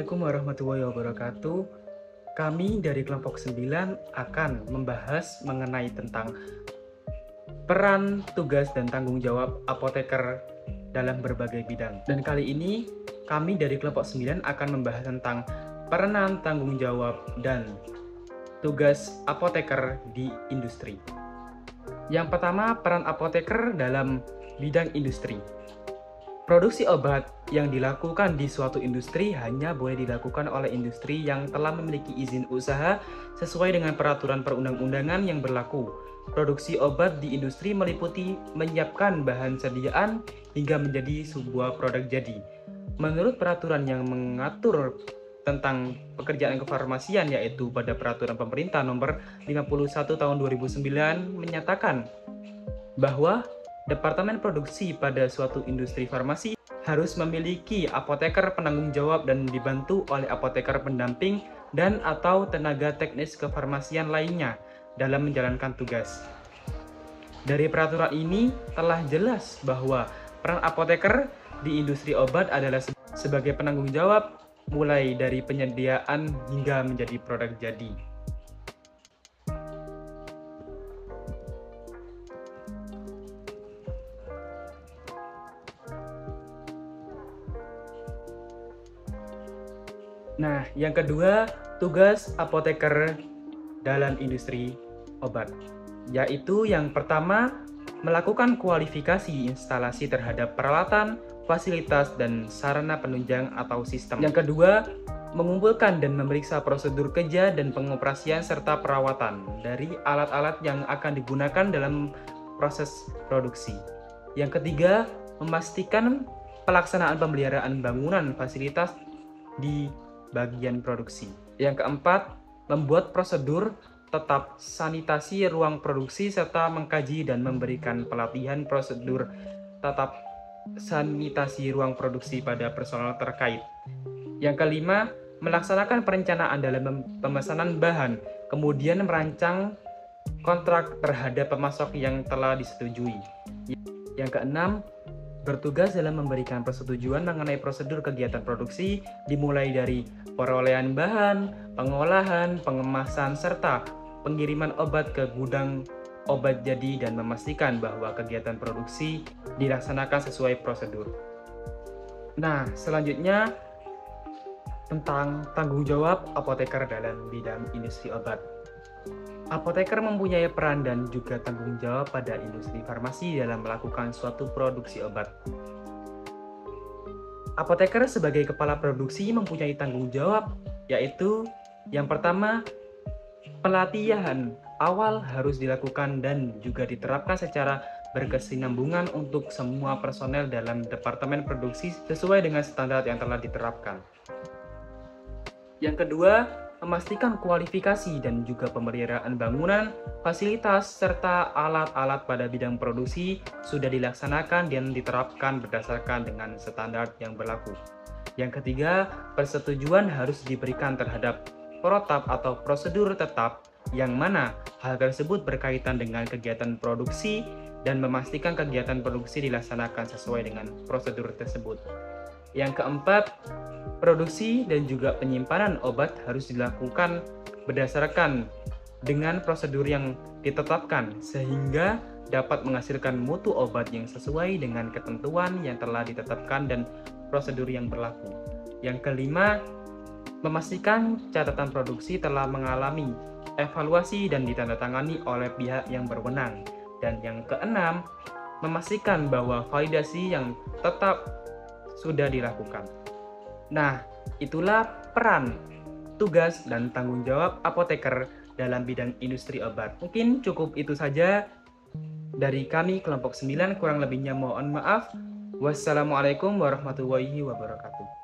Assalamualaikum warahmatullahi wabarakatuh. Kami dari kelompok 9 akan membahas mengenai tentang peran, tugas, dan tanggung jawab apoteker dalam berbagai bidang. Dan kali ini kami dari kelompok 9 akan membahas tentang peranan, tanggung jawab, dan tugas apoteker di industri. Yang pertama, peran apoteker dalam bidang industri. Produksi obat yang dilakukan di suatu industri hanya boleh dilakukan oleh industri yang telah memiliki izin usaha sesuai dengan peraturan perundang-undangan yang berlaku. Produksi obat di industri meliputi menyiapkan bahan sediaan hingga menjadi sebuah produk jadi. Menurut peraturan yang mengatur tentang pekerjaan kefarmasian, yaitu pada peraturan pemerintah nomor 51 tahun 2009 menyatakan bahwa Departemen Produksi pada suatu industri farmasi harus memiliki apoteker penanggung jawab dan dibantu oleh apoteker pendamping dan atau tenaga teknis kefarmasian lainnya dalam menjalankan tugas. Dari peraturan ini telah jelas bahwa peran apoteker di industri obat adalah sebagai penanggung jawab mulai dari penyediaan hingga menjadi produk jadi. Nah, yang kedua, tugas apoteker dalam industri obat, yaitu yang pertama, melakukan kualifikasi instalasi terhadap peralatan, fasilitas, dan sarana penunjang atau sistem. Yang kedua, mengumpulkan dan memeriksa prosedur kerja dan pengoperasian serta perawatan dari alat-alat yang akan digunakan dalam proses produksi. Yang ketiga, memastikan pelaksanaan pemeliharaan bangunan fasilitas di bagian produksi. Yang keempat, membuat prosedur tetap sanitasi ruang produksi serta mengkaji dan memberikan pelatihan prosedur tetap sanitasi ruang produksi pada personel terkait. Yang kelima, melaksanakan perencanaan dalam pemesanan bahan, kemudian merancang kontrak terhadap pemasok yang telah disetujui. Yang keenam, bertugas dalam memberikan persetujuan mengenai prosedur kegiatan produksi dimulai dari perolehan bahan, pengolahan, pengemasan, serta pengiriman obat ke gudang obat jadi dan memastikan bahwa kegiatan produksi dilaksanakan sesuai prosedur. Nah, selanjutnya tentang tanggung jawab apoteker dalam bidang industri obat. Apoteker mempunyai peran dan juga tanggung jawab pada industri farmasi dalam melakukan suatu produksi obat. Apoteker sebagai kepala produksi mempunyai tanggung jawab, yaitu yang pertama, pelatihan awal harus dilakukan dan juga diterapkan secara berkesinambungan untuk semua personel dalam departemen produksi sesuai dengan standar yang telah diterapkan. Yang kedua, memastikan kualifikasi dan juga pemeliharaan bangunan, fasilitas, serta alat-alat pada bidang produksi sudah dilaksanakan dan diterapkan berdasarkan dengan standar yang berlaku. Yang ketiga, persetujuan harus diberikan terhadap protap atau prosedur tetap yang mana hal tersebut berkaitan dengan kegiatan produksi dan memastikan kegiatan produksi dilaksanakan sesuai dengan prosedur tersebut. Yang keempat, produksi dan juga penyimpanan obat harus dilakukan berdasarkan dengan prosedur yang ditetapkan sehingga dapat menghasilkan mutu obat yang sesuai dengan ketentuan yang telah ditetapkan dan prosedur yang berlaku. Yang kelima, memastikan catatan produksi telah mengalami evaluasi dan ditandatangani oleh pihak yang berwenang. Dan yang keenam, memastikan bahwa validasi yang tetap sudah dilakukan. Nah, itulah peran, tugas, dan tanggung jawab apoteker dalam bidang industri obat. Mungkin cukup itu saja dari kami kelompok 9, kurang lebihnya mohon maaf. Wassalamualaikum warahmatullahi wabarakatuh.